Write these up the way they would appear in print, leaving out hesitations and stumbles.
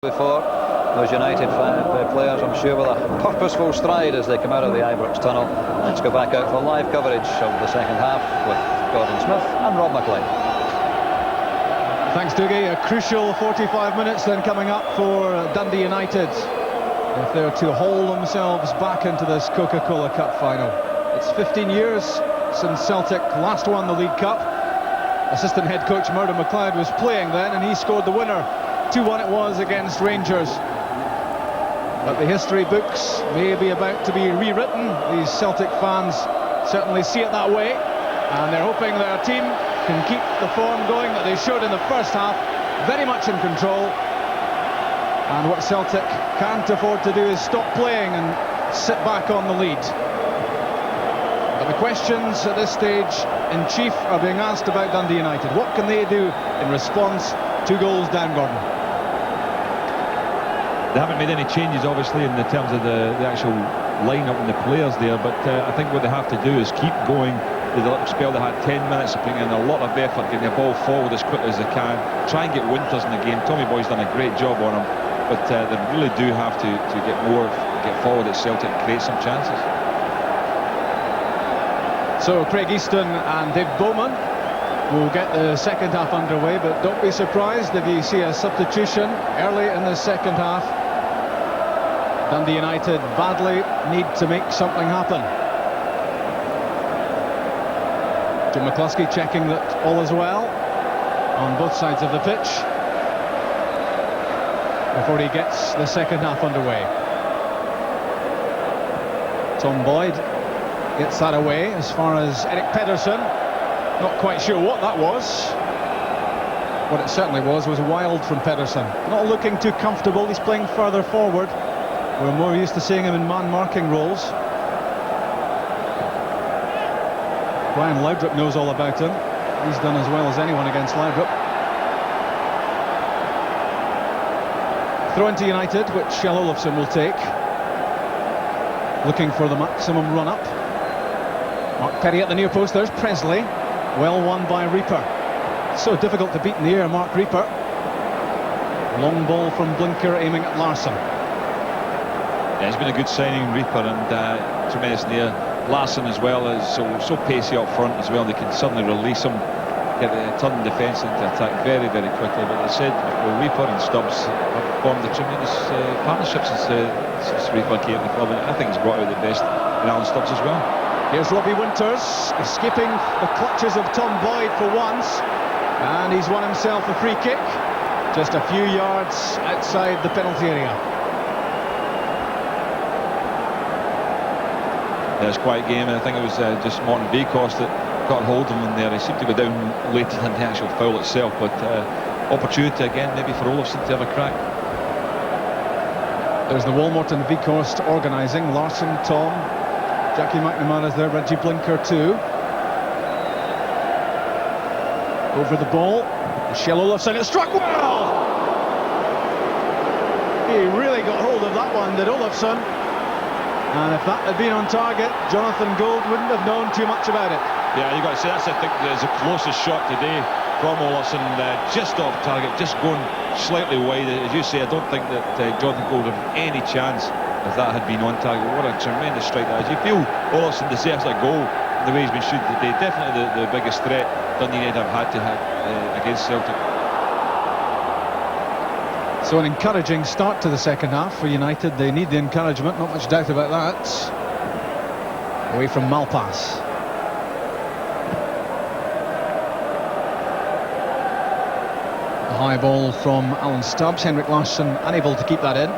Before those United players, I'm sure, with a purposeful stride as they come out of the Ibrox tunnel. Let's go back out for live coverage of the second half with Gordon Smith and Rob McLean. Thanks, Dougie. A crucial 45 minutes then coming up for Dundee United if they're to haul themselves back into this Coca-Cola Cup final. It's 15 years since Celtic last won the League Cup. Assistant head coach Murdo McLeod was playing then, and he scored the winner. 2-1 it was against Rangers. But the history books may be about to be rewritten. These Celtic fans certainly see it that way, and they're hoping their team can keep the form going that they showed in the first half, very much in control. And what Celtic can't afford to do is stop playing and sit back on the lead. But the questions at this stage in chief are being asked about Dundee United. What can they do in response? 2 goals down, Gordon. They haven't made any changes, obviously, in the terms of the actual line-up and the players there, but I think what they have to do is keep going. The spell they had 10 minutes of putting in a lot of effort, getting the ball forward as quickly as they can, try and get Winters in the game. Tommy Boy's done a great job on him, but they really do have to get forward at Celtic and create some chances. So Craig Easton and Dave Bowman will get the second half underway, but don't be surprised if you see a substitution early in the second half. Dundee United badly need to make something happen. Jim McCluskey checking that all is well on both sides of the pitch before he gets the second half underway. Tom Boyd gets that away as far as Erik Pedersen. Not quite sure what that was. What it certainly was wild from Pedersen. Not looking too comfortable. He's playing further forward. We're more used to seeing him in man-marking roles. Brian Laudrup knows all about him. He's done as well as anyone against Laudrup. Throw into United, which Kjell Olofsson will take. Looking for the maximum run-up. Mark Perry at the near post. There's Presley. Well won by Reaper. So difficult to beat in the air, Mark Reaper. Long ball from Blinker aiming at Larsson. Yeah, it's been a good signing, Reaper, and tremendous near. Larsson as well is so pacey up front as well. They can suddenly release him, turn defence into attack very, very quickly. But as I said, Reaper and Stubbs have formed a tremendous partnership since Reaper came to the club, and I think he's brought out the best in Alan Stubbs as well. Here's Robbie Winters, escaping the clutches of Tom Boyd for once, and he's won himself a free kick just a few yards outside the penalty area. Yeah, it's a quiet game, and I think it was just Martin Baycost that got hold of him in there. He seemed to go down later than the actual foul itself, but opportunity again maybe for Olofsson to have a crack. There's the Walmart and Baycost organising. Larsson, Tom, Jackie McNamara's there, Reggie Blinker too. Over the ball, Kjell Olofsson, it struck well! He really got hold of that one, did Olofsson. And if that had been on target, Jonathan Gold wouldn't have known too much about it. Yeah, you've got to say, that's I think is the closest shot today from Olofsson, just off target, just going slightly wide. As you say, I don't think that Jonathan Gold had any chance if that had been on target. What a tremendous strike that is. You feel Olofsson deserves a goal the way he's been shooting today. Definitely the biggest threat Dundee United have had to have against Celtic. So an encouraging start to the second half for United. They need the encouragement, not much doubt about that. Away from Malpass. A high ball from Alan Stubbs. Henrik Larsson unable to keep that in.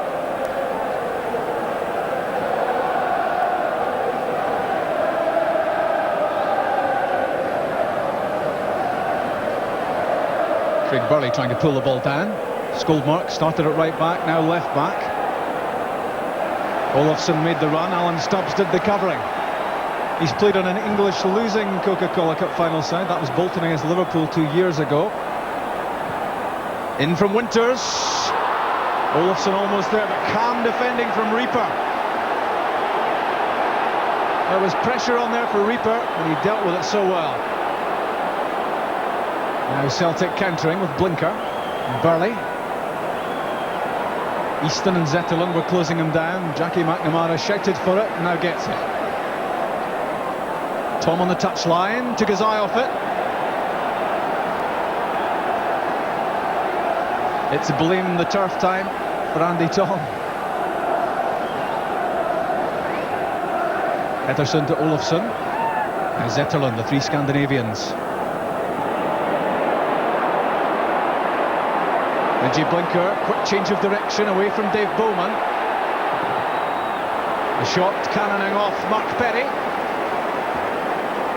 Craig Burley trying to pull the ball down. Skoldmark started at right back, now left back. Olofsson made the run, Alan Stubbs did the covering. He's played on an English losing Coca-Cola Cup final side. That was Bolton against Liverpool 2 years ago. In from Winters. Olofsson almost there, but calm defending from Reaper. There was pressure on there for Reaper, and he dealt with it so well. Now Celtic countering with Blinker and Burley. Easton and Zetterlund were closing him down. Jackie McNamara shouted for it and now gets it. Tom on the touchline, took his eye off it. It's blame the turf time for Andy Tom. Pettersson to Olofsson. Now Zetterlund, the three Scandinavians. Reggie Blinker, quick change of direction away from Dave Bowman. The shot cannoning off Mark Perry.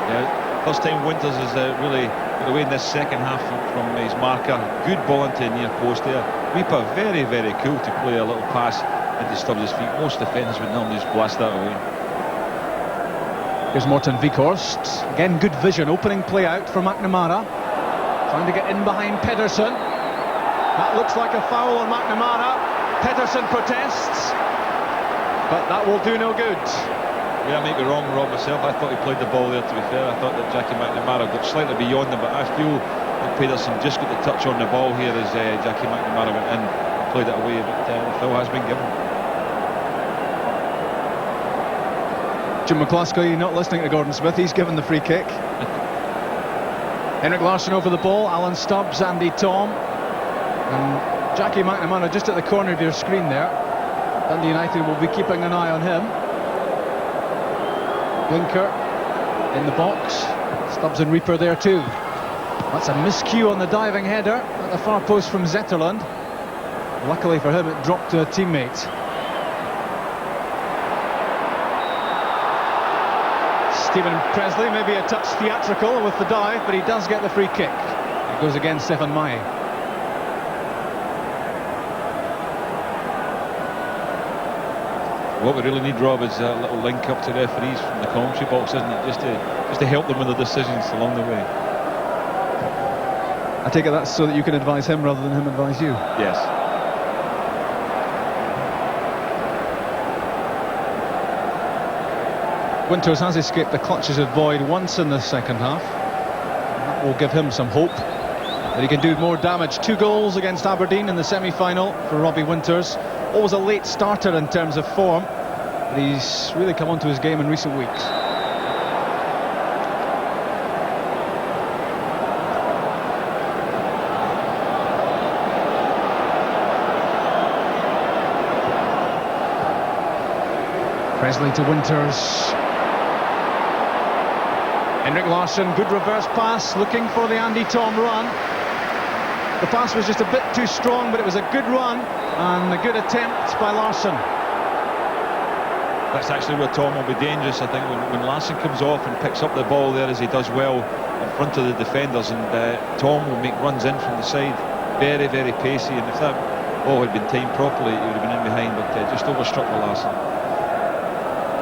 Yeah, first time Winters is really away in this second half from his marker. Good ball into the near post there. Reaper very, very cool to play a little pass into Stubbs' feet. Most defenders would normally just blast that away. Here's Morten Vikhorst. Again, good vision. Opening play out for McNamara. Trying to get in behind Pedersen. That looks like a foul on McNamara. Pedersen protests. But that will do no good. Yeah, I might be wrong, Rob, myself. I thought he played the ball there, to be fair. I thought that Jackie McNamara got slightly beyond him, but I feel that Pedersen just got the touch on the ball here as Jackie McNamara went in and played it away, but the foul has been given. Jim McCluskey not listening to Gordon Smith. He's given the free kick. Henrik Larsson over the ball. Alan Stubbs, Andy Tom, and Jackie McNamara just at the corner of your screen there. Dundee United will be keeping an eye on him. Blinker in the box. Stubbs and Reaper there too. That's a miscue on the diving header at the far post from Zetterlund. Luckily for him, it dropped to a teammate. Stephen Presley maybe a touch theatrical with the dive, but he does get the free kick. It goes against Stefan Mai. What we really need, Rob, is a little link up to referees from the commentary box, isn't it? Just to help them with their decisions along the way. I take it that's so that you can advise him rather than him advise you. Yes. Winters has escaped the clutches of Boyd once in the second half. That will give him some hope that he can do more damage. 2 goals against Aberdeen in the semi-final for Robbie Winters. Always a late starter in terms of form, but he's really come onto his game in recent weeks. Presley to Winters. Henrik Larsson, good reverse pass, looking for the Andy Tom run. The pass was just a bit too strong, but it was a good run and a good attempt by Larsson. That's actually where Tom will be dangerous, I think, when Larsson comes off and picks up the ball there, as he does well in front of the defenders, and Tom will make runs in from the side. Very, very pacey, and if that ball had been timed properly, he would have been in behind, but just overstruck the Larsson.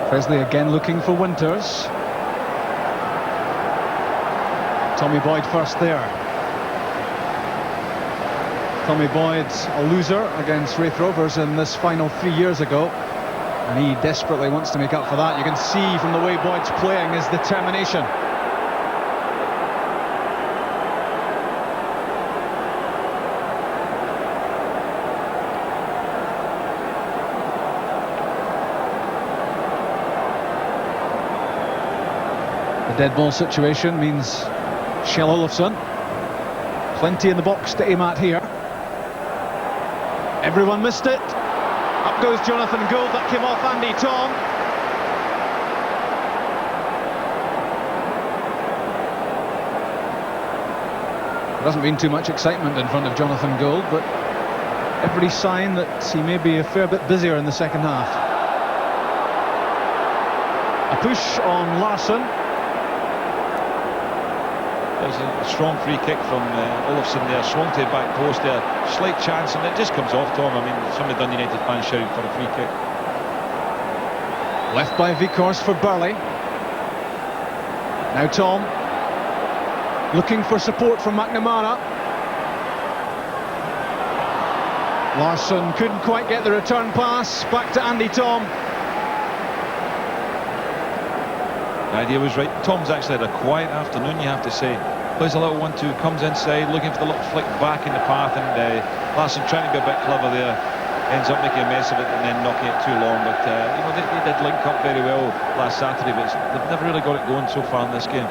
Presley again looking for Winters. Tommy Boyd first there. Tommy Boyd a loser against Wraith Rovers in this final 3 years ago, and he desperately wants to make up for that. You can see from the way Boyd's playing his determination. The dead ball situation means Kjell Olofsson. Plenty in the box to aim at here. Everyone missed it. Up goes Jonathan Gould. That came off Andy Tom. There hasn't been too much excitement in front of Jonathan Gould, but every sign that he may be a fair bit busier in the second half. A push on Larsson. There's a strong free kick from Olofsson there, swung to the back post there, slight chance, and it just comes off, Tom. I mean, some of the Dundee United fans shouting for a free kick. Left by Vikhorst for Burley. Now Tom, looking for support from McNamara. Larsson couldn't quite get the return pass, back to Andy Tom. The idea was right. Tom's actually had a quiet afternoon, you have to say. Plays a little 1-2, comes inside, looking for the little flick back in the path, and Larsson trying to be a bit clever there. ends up making a mess of it and then knocking it too long. But you know, they did link up very well last Saturday, but they've never really got it going so far in this game.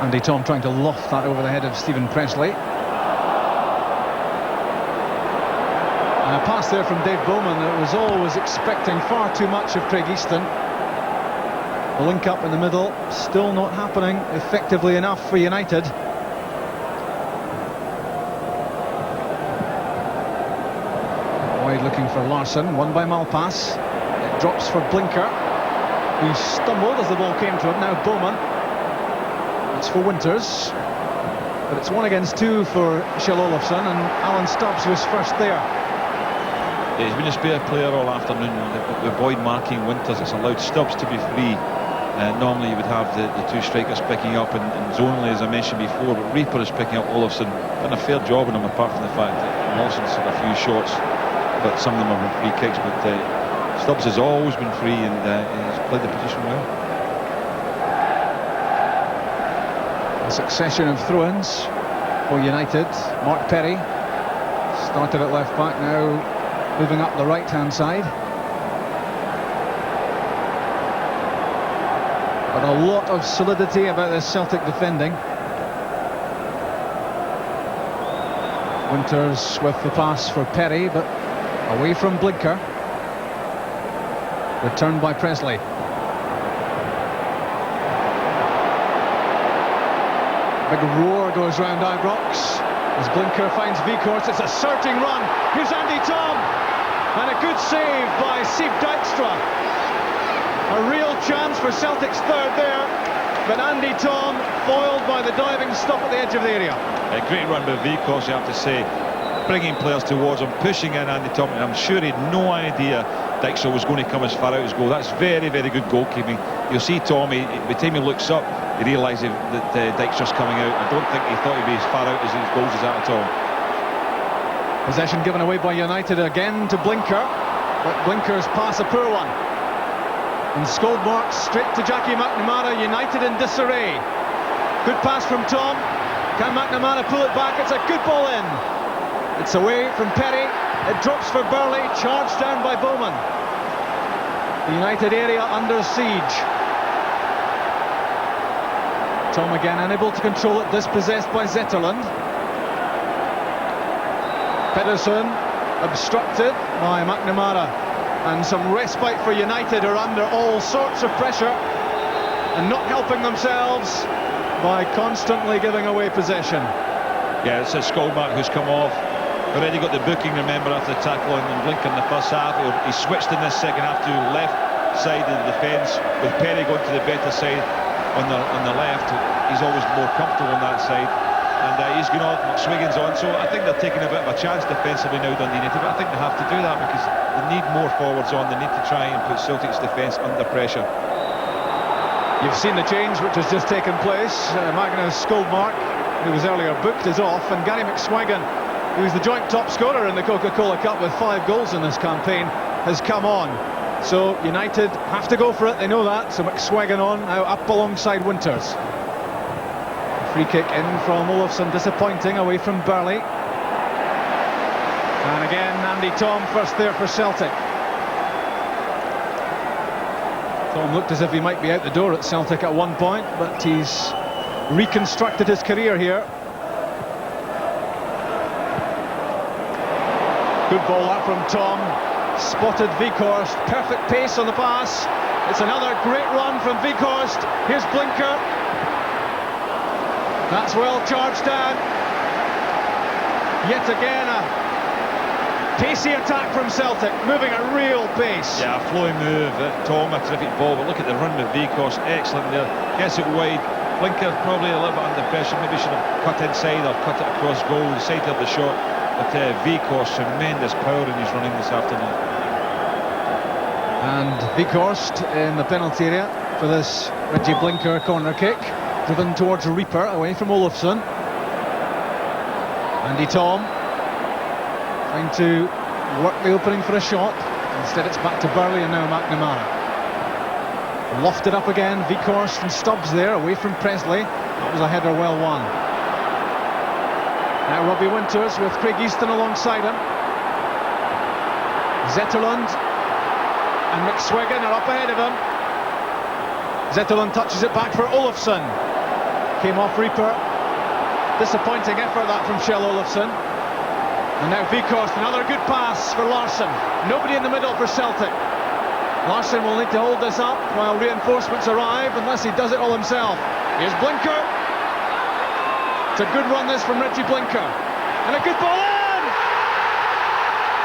Andy Tom trying to loft that over the head of Stephen Presley. And a pass there from Dave Bowman that was always expecting far too much of Craig Easton. The link up in the middle, still not happening effectively enough for United. Wide looking for Larsson, won by Malpass. It drops for Blinker, who stumbled as the ball came to him. Now Bowman. It's for Winters, but it's 1 against 2 for Kjell Olofsson, and Alan Stubbs was first there. Yeah, he's been a spare player all afternoon. They avoid marking Winters. It's allowed Stubbs to be free. Normally you would have the two strikers picking up and zonally, as I mentioned before, but Reaper is picking up Olofsson. Done a fair job on him, apart from the fact that Olofsson's had a few shots, but some of them are free kicks. But Stubbs has always been free, and he's played the position well. A succession of throw-ins for United. Mark Perry started at left back, now moving up the right-hand side. But a lot of solidity about this Celtic defending. Winters with the pass for Perry, but away from Blinker. Returned by Presley. Big roar goes round Ibrox as Blinker finds Weghorst. It's a surging run. Here's Andy Tom, and a good save by Siv Dijkstra. A real chance for Celtic's third there, but Andy Tom foiled by the diving stop at the edge of the area. A great run by Weghorst, you have to say, bringing players towards him, pushing in Andy Tom. I'm sure he had no idea Dijkstra was going to come as far out as goal. That's very, very good goalkeeping. You'll see Tommy, by the time he looks up, he realises that Dijkstra's coming out. I don't think he thought he'd be as far out as his goals as that at all. Possession given away by United again to Blinker, but Blinker's pass a poor one. And Skoldmark straight to Jackie McNamara. United in disarray. Good pass from Tom. Can McNamara pull it back? It's a good ball in. It's away from Perry. It drops for Burley, charged down by Bowman. The United area under siege. Tom again unable to control it, dispossessed by Zetterlund. Pedersen obstructed by McNamara. And some respite for United, who are under all sorts of pressure and not helping themselves by constantly giving away possession. Yeah, it's a Skoldmark who's come off. Already got the booking, remember, after the tackle and Blinker in the first half. He switched in this second half to left side of the defence, with Perry going to the better side on the left. He's always more comfortable on that side. And he's going off, McSwiggan's on, so I think they're taking a bit of a chance defensively now, Dundee United, but I think they have to do that because they need more forwards on. They need to try and put Celtic's defence under pressure. You've seen the change which has just taken place. Magnus Skoldmark, who was earlier booked, is off, and Gary McSwiggan, who's the joint top scorer in the Coca-Cola Cup with 5 goals in this campaign, has come on. So United have to go for it, they know that. So McSwiggan on, now up alongside Winters. Free kick in from Olofsson, disappointing, away from Burley. And again, Andy Tom first there for Celtic. Tom looked as if he might be out the door at Celtic at one point, but he's reconstructed his career here. Good ball up from Tom. Spotted Weghorst, perfect pace on the pass. It's another great run from Weghorst. Here's Blinker. That's well charged down. Yet again a pacey attack from Celtic, moving at real pace. Yeah, a flowing move. Tom, a terrific ball, but look at the run with Weghorst, excellent there. Gets it wide. Blinker probably a little bit under pressure, maybe should have cut inside or cut it across goal, the side of the shot. But Weghorst, tremendous power in his running this afternoon. And Weghorst in the penalty area for this Reggie Blinker corner kick. Driven towards Reaper, away from Olofsson. Andy Tom trying to work the opening for a shot. Instead it's back to Burley and now McNamara. Lofted up again, Weghorst and Stubbs there, away from Presley. That was a header well won. Now Robbie Winters with Craig Easton alongside him. Zetterlund and McSwiggan are up ahead of him. Zetterlund touches it back for Olofsson. Came off Reaper. Disappointing effort that from Kjell Olofsson. And now Vikhorst, another good pass for Larsson. Nobody in the middle for Celtic. Larsson will need to hold this up while reinforcements arrive, unless he does it all himself. Here's Blinker. It's a good run this from Richie Blinker. And a good ball in!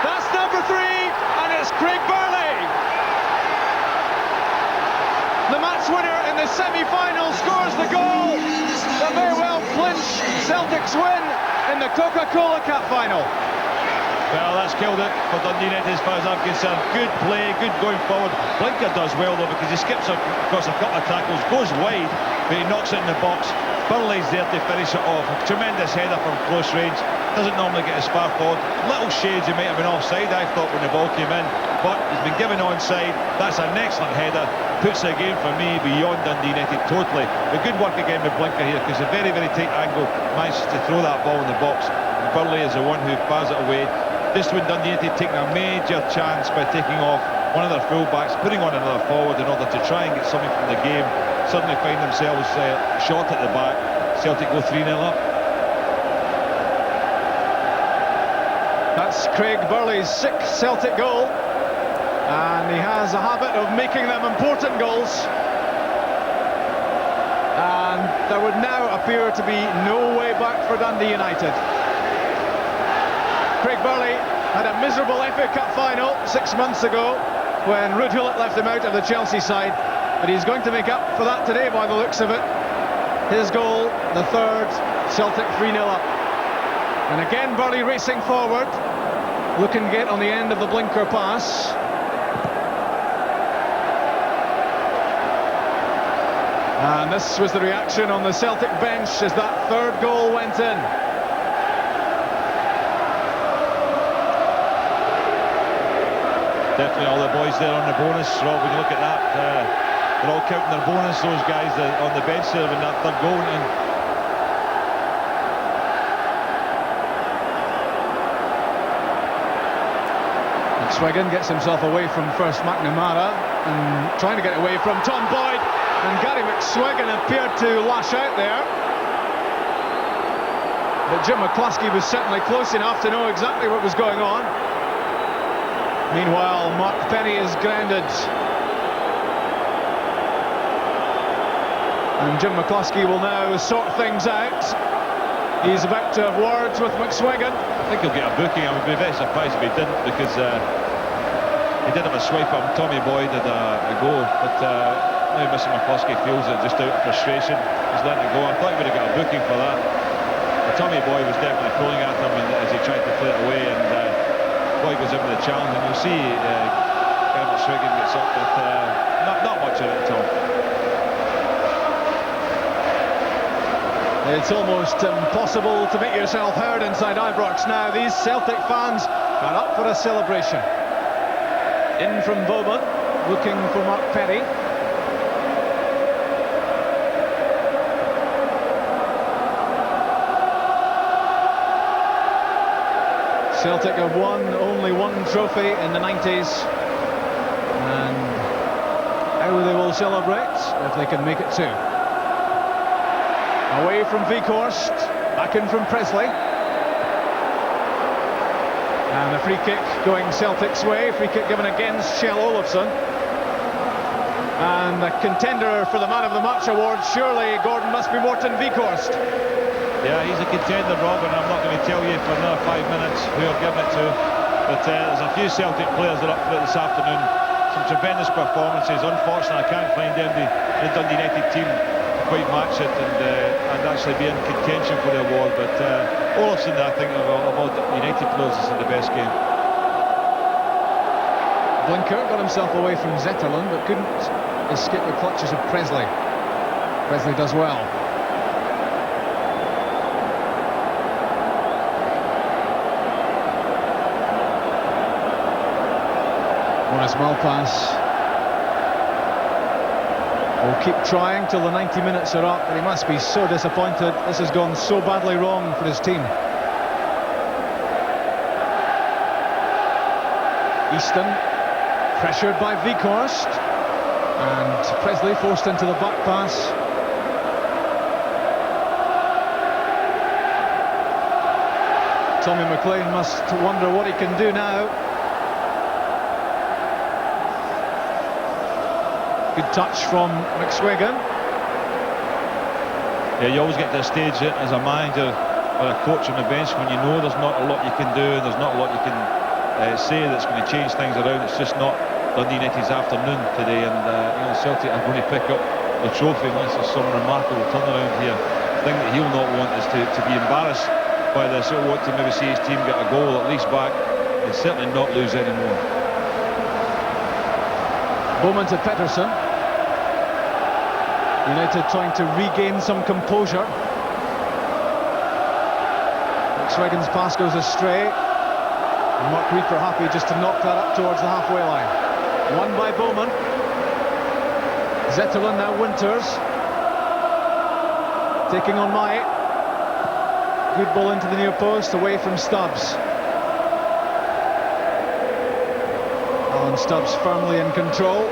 That's number 3, and it's Craig Burley. The match winner in the semi-final scores the goal that may well clinch Celtic's win in the Coca-Cola Cup final. Well, that's killed it for Dundee United as far as I'm concerned. Good play, good going forward. Blinker does well though, because he skips across a couple of tackles, goes wide, but he knocks it in the box. Burley's there to finish it off. A tremendous header from close range. Doesn't normally get as far forward. Little shades he might have been offside, I thought, when the ball came in, but he's been given onside. That's an excellent header. Puts the game for me beyond Dundee United totally. But good work again with Blinker here, because a very, very tight angle manages to throw that ball in the box. And Burley is the one who fires it away. This when Dundee United taking a major chance by taking off one of their full-backs, putting on another forward in order to try and get something from the game. Suddenly find themselves short at the back. Celtic go 3-0 up. That's Craig Burley's 6th Celtic goal, and he has a habit of making them important goals. And there would now appear to be no way back for Dundee United. Craig Burley had a miserable FA Cup final 6 months ago when Ruud Gullit left him out of the Chelsea side, but he's going to make up for that today by the looks of it. His goal, the 3rd, Celtic 3-0 up. And again Burley racing forward, looking to get on the end of the Blinker pass. And this was the reaction on the Celtic bench as that 3rd goal went in. Definitely all the boys there on the bonus, Rob, when you look at that, they're all counting their bonus, those guys on the bench there when that 3rd goal went in. McSwiggan gets himself away from first McNamara and trying to get away from Tom Boyd, and Gary McSwiggan appeared to lash out there. But Jim McCluskey was certainly close enough to know exactly what was going on. Meanwhile, Mark Penny is grounded. And Jim McCluskey will now sort things out. He's about to have words with McSwiggan. I think he'll get a booking. I would be very surprised if he didn't, because he did have a swipe on Tommy Boyd at a goal, but now Mr. McCluskey feels it just out of frustration. He's letting it go. I thought he would have got a booking for that. But Tommy Boyd was definitely pulling at him as he tried to play it away, and Boyd goes in with the challenge, and you'll see Gary McSwiggan gets up, but not much of it at all. It's almost impossible to make yourself heard inside Ibrox now. These Celtic fans are up for a celebration. In from Bowman, looking for Mark Penny. Celtic have won only one trophy in the 90s, and how they will celebrate if they can make it two. Away from Vikhorst, back in from Presley. And a free kick going Celtic's way, free kick given against Kjell Olofsson. And the contender for the Man of the Match award, surely, Gordon, must be Morten Vikhorst. Yeah, he's a contender, Rob, and I'm not going to tell you for another 5 minutes who I've given it to. But there's a few Celtic players that are up for it this afternoon. Some tremendous performances. Unfortunately, I can't find anybody in the Dundee United team to quite match it and actually be in contention for the award. But Olofsson, I think, of all United players, is in the best game. Blinker got himself away from Zetterlund, but couldn't escape the clutches of Presley. Presley does well. Boris Malpass will keep trying till the 90 minutes are up, but he must be so disappointed. This has gone so badly wrong for his team. Easton pressured by Weghorst, and Presley forced into the back pass. Tommy McLean must wonder what he can do now. Good touch from McSwiggan. Yeah, you always get to a stage as a manager or a coach on the bench when you know there's not a lot you can do and there's not a lot you can say that's going to change things around. It's just not Dundee United's afternoon today, and Celtic are going to pick up the trophy unless there's some remarkable turnaround here. The thing that he'll not want is to be embarrassed by this. He'll want to maybe see his team get a goal at least back and certainly not lose anymore. Bowman to Pettersson. United trying to regain some composure. McSwiggan's pass goes astray. Mark Reaper happy just to knock that up towards the halfway line. Won by Bowman. Zetterlund, now Winters. Taking on Mai. Good ball into the near post, away from Stubbs. Alan Stubbs firmly in control.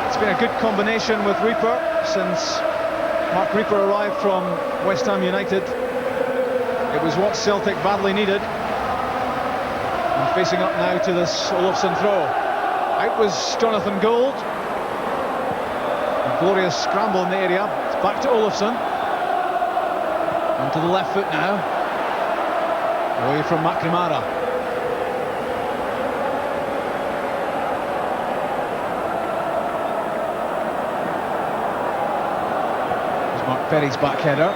It's been a good combination with Reaper since Mark Reaper arrived from West Ham United. It was what Celtic badly needed. And facing up now to this Olofsson throw. Out was Jonathan Gold. A glorious scramble in the area. It's back to Olofsson. Onto the left foot now. Away from McNamara. There's Mark Perry's back header.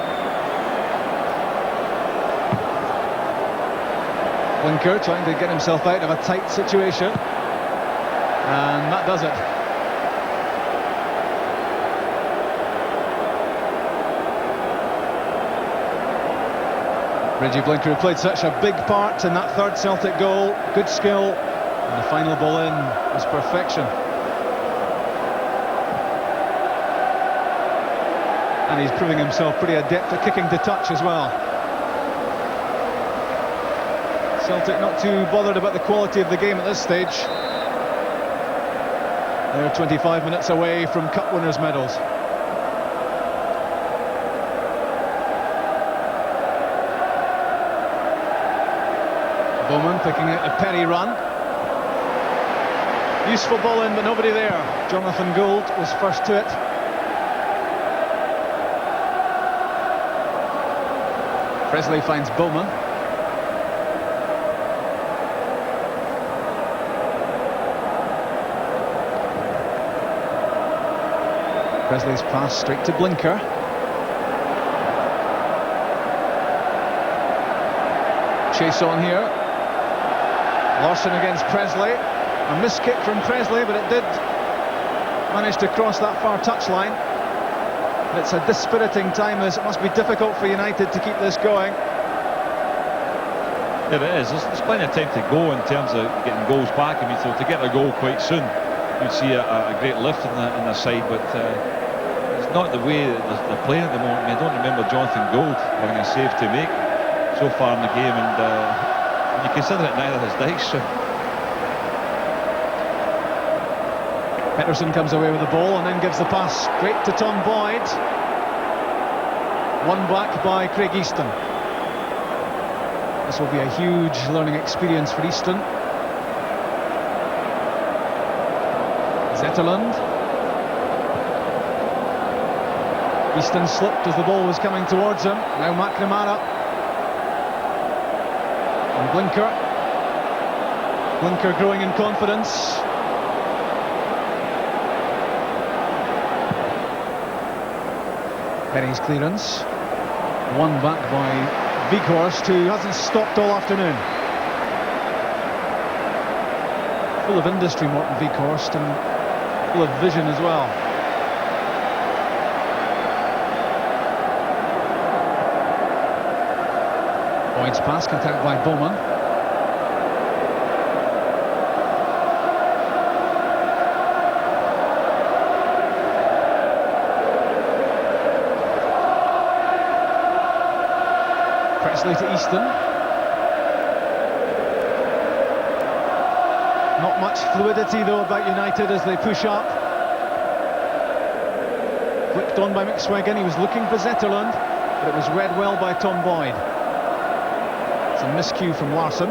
Blinker trying to get himself out of a tight situation. And that does it. Reggie Blinker, who played such a big part in that third Celtic goal. Good skill, and the final ball in was perfection. And he's proving himself pretty adept at kicking to touch as well. Celtic not too bothered about the quality of the game at this stage. They're 25 minutes away from Cup winners' medals. Bowman picking out the Perry run. Useful ball in, but nobody there. Jonathan Gould was first to it. Presley finds Bowman. Presley's pass straight to Blinker. Chase on here. Larson against Presley. A missed kick from Presley, but it did manage to cross that far touchline. It's a dispiriting time, as it must be difficult for United to keep this going. Yeah, it is. There's plenty of time to go in terms of getting goals back. I mean, so to get a goal quite soon, you'd see a great lift in the side, but it's not the way that they're playing at the moment. I mean, I don't remember Jonathan Gould having a save to make so far in the game, and when you consider it neither has Dykstra. Pettersson comes away with the ball and then gives the pass straight to Tom Boyd. Won back by Craig Easton. This will be a huge learning experience for Easton. Zetterlund. Easton slipped as the ball was coming towards him. Now McNamara. And Blinker. Blinker growing in confidence. Perry's clearance. Won back by Weghorst, who hasn't stopped all afternoon. Full of industry, Morten Weghorst, and full of vision as well. Boyd's pass cut out by Bowman. Presley to Easton. Not much fluidity though about United as they push up. Flicked on by McSweggan, he was looking for Zetterlund, but it was read well by Tom Boyd. It's a miscue from Larsson.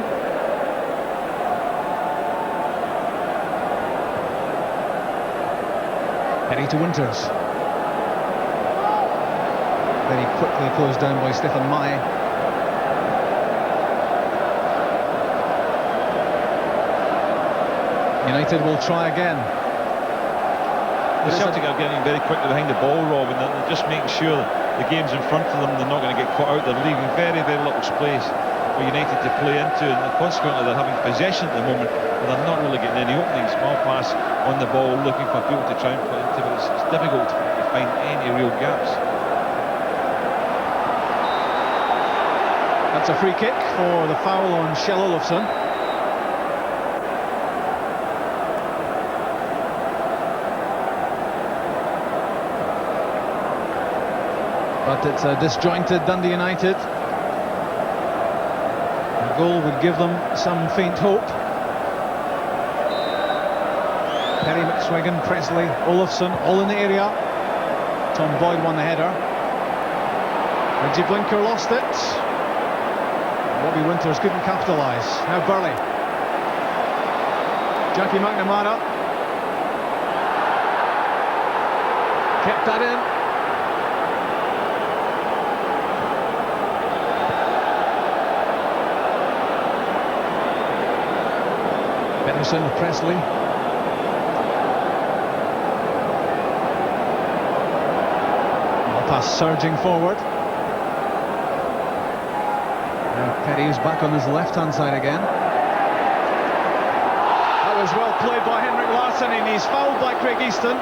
Penny to Winters. Very quickly closed down by Stefan Mai. United will try again. The Celtic are getting very quickly behind the ball, Rob, and they're just making sure the game's in front of them. They're not going to get caught out. They're leaving very, very little space for United to play into, and consequently they're having possession at the moment, but they're not really getting any openings. Small pass on the ball, looking for people to try and put into, but it's difficult to find any real gaps. That's a free kick for the foul on Kjell Olofsson. But it's a disjointed Dundee United. A goal would give them some faint hope. Perry, McSweggan, Presley, Olofsson, all in the area. Tom Boyd won the header. Reggie Blinker lost it. Robbie Winters couldn't capitalise. Now Burley. Jackie McNamara. Kept that in. Henderson with Presley. Pass surging forward. Now Petty is back on his left-hand side again. That was well played by Henrik Larsson, and he's fouled by Craig Easton.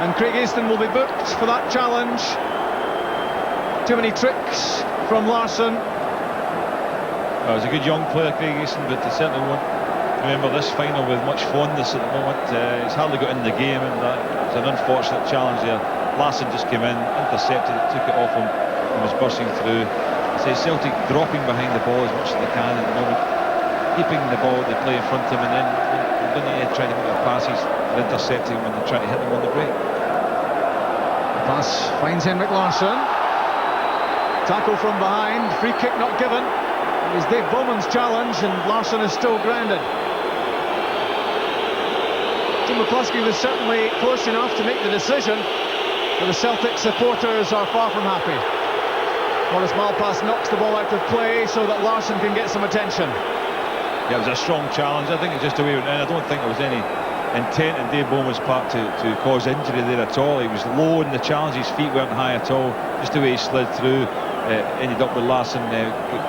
And Craig Easton will be booked for that challenge. Too many tricks from Larsson. Well, he's a good young player, Craig Easton, but they certainly won't remember this final with much fondness at the moment. He's hardly got in the game, and it's an unfortunate challenge there. Larsson just came in, intercepted it, took it off him, and was bursting through. I say Celtic dropping behind the ball as much as they can at the moment, keeping the ball they play in front of them, and then Dundee trying to make their passes and intercepting when they're trying to hit them on the break. The pass finds Henrik Larsson. Tackle from behind, free kick not given. It was Dave Bowman's challenge, and Larsson is still grounded. Jim McCluskey was certainly close enough to make the decision, but the Celtic supporters are far from happy. Maurice Malpass knocks the ball out of play so that Larsson can get some attention. Yeah, it was a strong challenge. I think it's just the way it went in. I don't think there was any intent on Dave Bowman's part to cause injury there at all. He was low in the challenge, his feet weren't high at all. Just the way he slid through, ended up with Larsson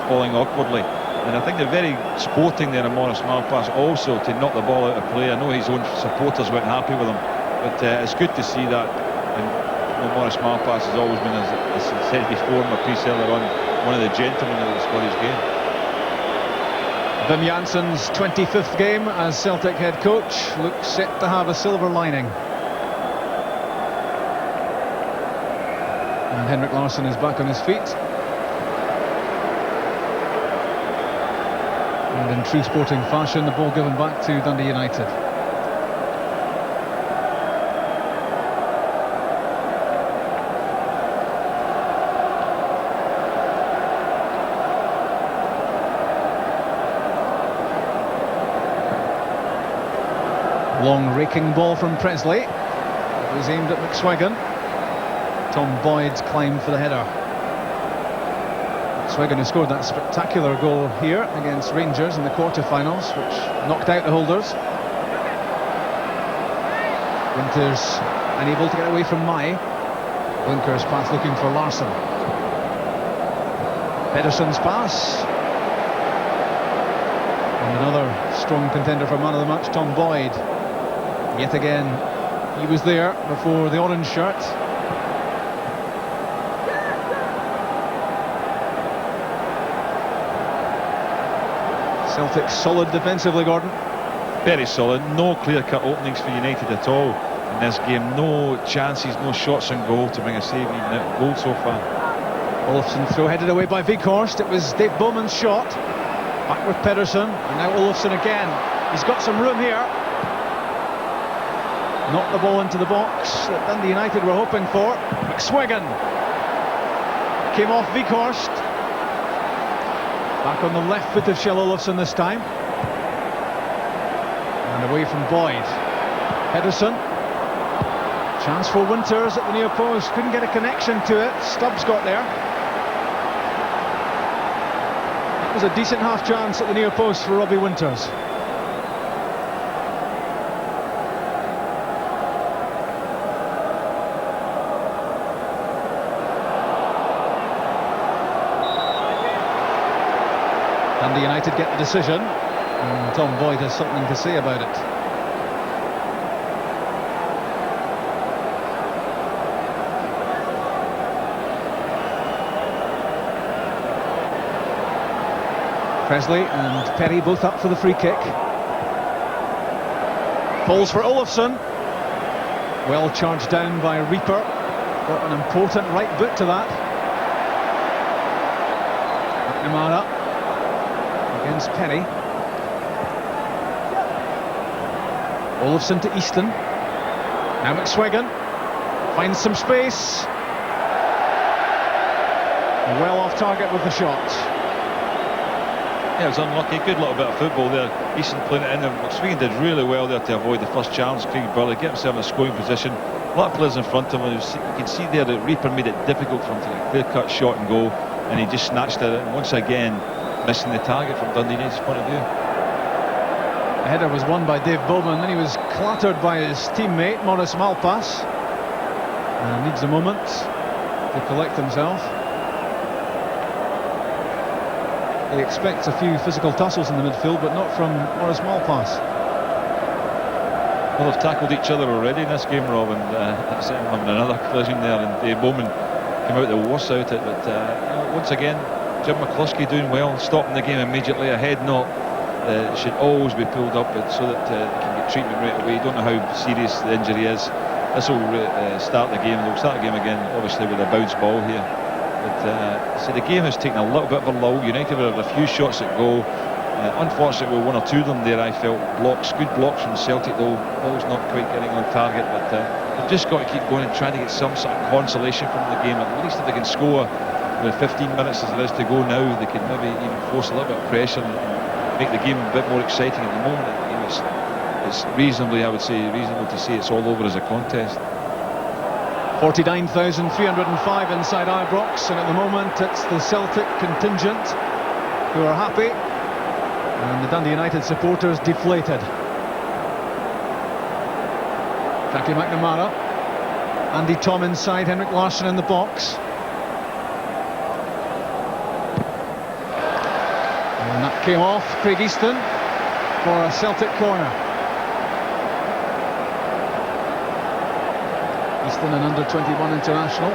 falling awkwardly. And I think they're very sporting there in Maurice Malpass also to knock the ball out of play. I know his own supporters weren't happy with him, but it's good to see that. And Maurice Malpass has always been, as I said before in my piece earlier on, one of the gentlemen of the Scottish game. Wim Janssen's 25th game as Celtic head coach looks set to have a silver lining. And Henrik Larsson is back on his feet. And in true sporting fashion, the ball given back to Dundee United. Long raking ball from Presley. It was aimed at McSweggan. Tom Boyd climbed for the header. McSweggan, who scored that spectacular goal here against Rangers in the quarter-finals, which knocked out the holders. Winters unable to get away from Mai. Blinker's pass looking for Larsson. Pedersen's pass. And another strong contender for man of the match, Tom Boyd. Yet again, he was there before the orange shirt. Celtic solid defensively, Gordon. Very solid, no clear-cut openings for United at all in this game. No chances, no shots on goal to bring a save, even at goal so far. Olofsson throw headed away by Weghorst. It was Dave Bowman's shot. Back with Pedersen, and now Olofsson again. He's got some room here. Knocked the ball into the box that Dundee United were hoping for. McSwiggan came off Weghorst. Back on the left foot of Kjell Olofsson this time. And away from Boyd. Pedersen. Chance for Winters at the near post. Couldn't get a connection to it. Stubbs got there. That was a decent half chance at the near post for Robbie Winters. Dundee United get the decision, and Tom Boyd has something to say about it. Presley and Perry both up for the free kick. Falls for Olofsson. Well charged down by Reaper. Got an important right boot to that. McNamara against Perry. Olofsson to Easton. Now McSwiggan finds some space. Well off target with the shot. Yeah, it was unlucky. Good little bit of football there. Easton playing it in, and McSwiggan did really well there to avoid the first challenge. Craig Burley get himself in a scoring position. A lot of players in front of him. You can see there that Reaper made it difficult for him to get a clear-cut shot and goal, and he just snatched it. And once again, missing the target from Dundee United's point of view. The header was won by Dave Bowman, then he was clattered by his teammate Maurice Malpas, and needs a moment to collect himself. He expects a few physical tussles in the midfield, but not from Maurice Malpas. Well, they've tackled each other already in this game, Rob, and that's having another collision there, and Dave Bowman came out the worst out it. But once again, Jim McCluskey doing well, stopping the game immediately. A head knock should always be pulled up so that they can get treatment right away. You don't know how serious the injury is. This will start the game. They'll start the game again, obviously, with a bounce ball here. But so the game has taken a little bit of a lull. United have had a few shots at goal. Unfortunately, with one or two of them there, I felt blocks, good blocks from Celtic, though balls not quite getting on target. But they've just got to keep going and trying to get some sort of consolation from the game. At least if they can score with 15 minutes as there is to go now, they can maybe even force a little bit of pressure and make the game a bit more exciting. At the moment, it's reasonably, I would say, reasonable to say it's all over as a contest. 49,305 inside Ibrox, and at the moment it's the Celtic contingent who are happy, and the Dundee United supporters deflated. Jackie McNamara, Andy Tom inside, Henrik Larsson in the box. And that came off Craig Easton for a Celtic corner. Easton, an under-21 international.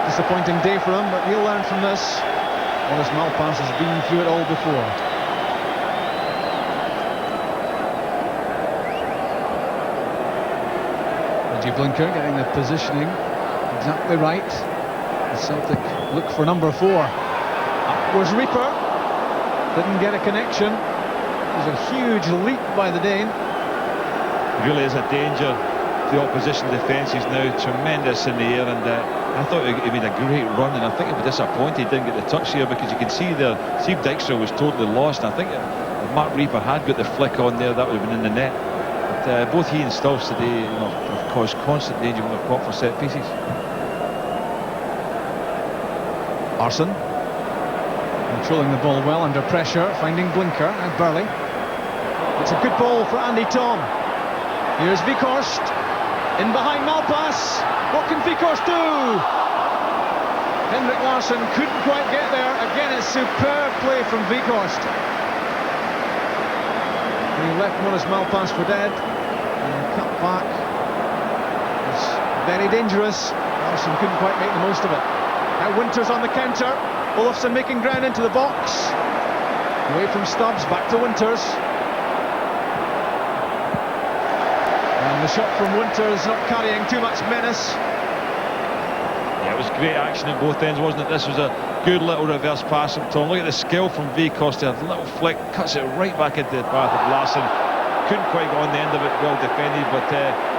Disappointing day for him, but he'll learn from this. Maurice Malpas has been through it all before. Reggie Blinker getting the positioning exactly right. The Celtic look for number 4. Up was Reaper. Didn't get a connection. It was a huge leap by the Dane. It really is a danger. The opposition defence is now tremendous in the air, and I thought he made a great run, and I think he'd be disappointed he didn't get the touch here, because you can see there Steve Dykstra was totally lost, and I think if Mark Reaper had got the flick on there, that would have been in the net. But both he and Sturridge today, have caused constant danger when they're caught for set pieces. Arson controlling the ball well under pressure, finding Blinker and Burley. It's a good ball for Andy Tom. Here's Weghorst in behind Malpas. What can Weghorst do? Henrik Larsson couldn't quite get there. Again, it's superb play from Weghorst. He left Maurice Malpas for dead, and cut back. It's very dangerous. Larsson couldn't quite make the most of it. Now Winters on the counter. Olofsson making ground into the box. Away from Stubbs, back to Winters. And the shot from Winters not carrying too much menace. Yeah, it was great action at both ends, wasn't it? This was a Good little reverse pass from Tom. Look at the skill from V Costa. A little flick, cuts it right back into the path of Larsson. Couldn't quite go on the end of it, well defended, but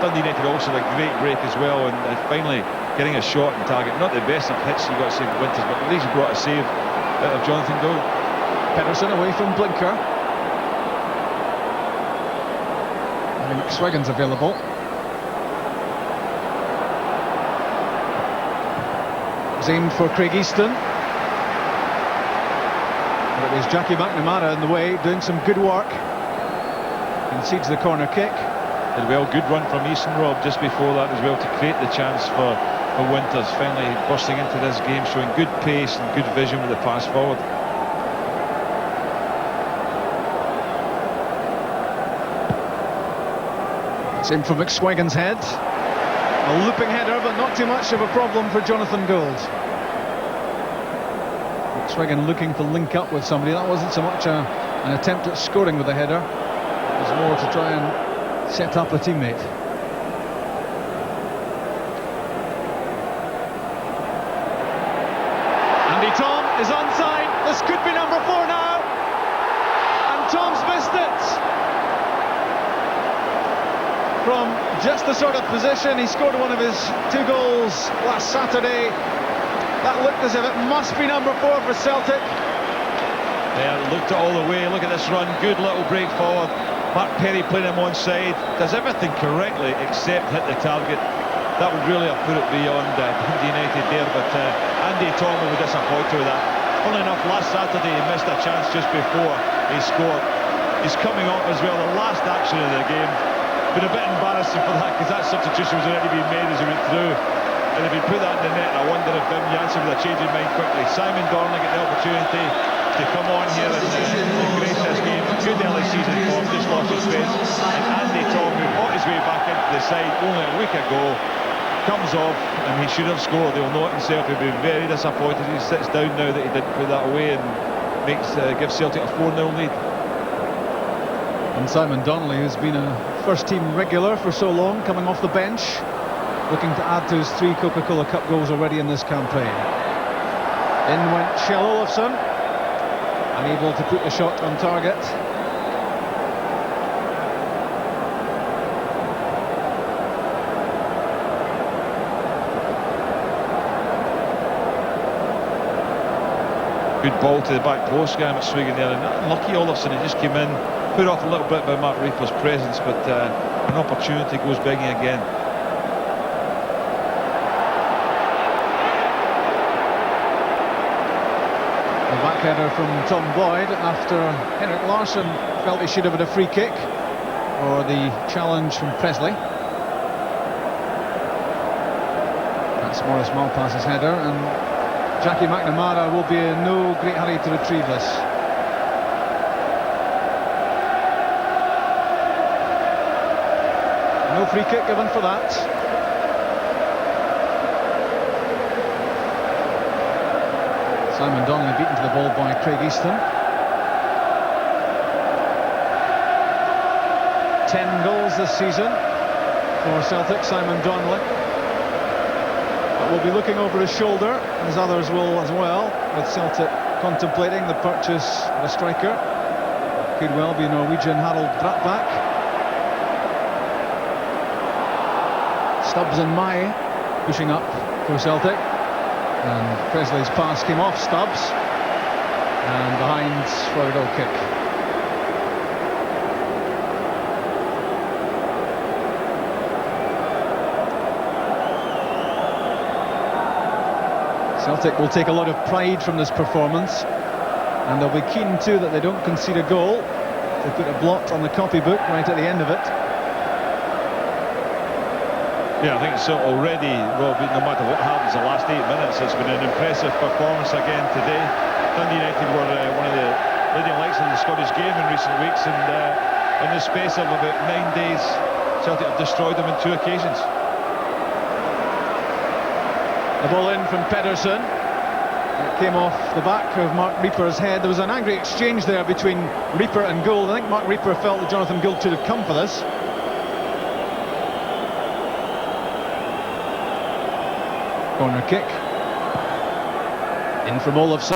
Dundee United also had a great break as well, and finally getting a shot on target. Not the best of hits you got to say for Winters, but at least he brought a save out of Jonathan Gould. Pedersen away from Blinker. I think McSwiggan's available. It's aimed for Craig Easton. But it was Jackie McNamara in the way, doing some good work. Concedes the corner kick. And well, good run from Easton, Rob, just before that as well, to create the chance for Winters. Finally bursting into this game, showing good pace and good vision with the pass forward. Same for McSwiggan's head. A looping header, but not too much of a problem for Jonathan Gould. McSwiggan looking to link up with somebody. That wasn't so much an attempt at scoring with the header. It was more to try and set up a teammate. Andy Tom is onside. This could be number 4 now. And Tom's missed it. From just the sort of position he scored one of his 2 goals last Saturday. That looked as if it must be number 4 for Celtic. Yeah, looked it all the way. Look at this run. Good little break forward. Mark Perry playing him onside. Does everything correctly except hit the target. That would really have put it beyond Dundee United there, but Andy Tom will be disappointed with that. Funnily enough, last Saturday he missed a chance just before he scored. He's coming off as well, the last action of the game. Been a bit embarrassing for that, because that substitution was already being made as he went through. And if he put that in the net, I wonder if Janssen would have changed his mind quickly. Simon Dorling get the opportunity to come on here and grace this game. Good early season form, just lost his pace. And Andy Tom, who fought his way back into the side only a week ago, comes off, and he should have scored. He'll know it himself. He'll be very disappointed. He sits down now that he didn't put that away, and gives Celtic a 4-0 lead. And Simon Donnelly, who's been a first-team regular for so long, coming off the bench, looking to add to his 3 Coca-Cola Cup goals already in this campaign. In went Kjell Olofsson, unable to put the shot on target. Good ball to the back post, guy McSwiggan there, and unlucky Olofsson, he just came in, put off a little bit by Mark Reaper's presence, but an opportunity goes begging again. The back header from Tom Boyd after Henrik Larsson felt he should have had a free kick, or the challenge from Presley. That's Maurice Malpass's header, and Jackie McNamara will be in no great hurry to retrieve this. No free kick given for that. Simon Donnelly beaten to the ball by Craig Easton. 10 goals this season for Celtic, Simon Donnelly. But we'll be looking over his shoulder, as others will as well, with Celtic contemplating the purchase of a striker. Could well be Norwegian Harald Brattbakk. Stubbs and Mai pushing up for Celtic, and Presley's pass came off Stubbs, and behind for a goal kick. Celtic will take a lot of pride from this performance, and they'll be keen too that they don't concede a goal. They put a blot on the copybook right at the end of it. Yeah, I think so already, Rob, no matter what happens the last 8 minutes, it's been an impressive performance again today. Dundee United were one of the leading lights of the Scottish game in recent weeks, and in the space of about 9 days, Celtic have destroyed them on 2 occasions. The ball in from Pedersen. It came off the back of Mark Reaper's head. There was an angry exchange there between Reaper and Gould. I think Mark Reaper felt that Jonathan Gould should have come for this. Corner kick. In from Olafsson.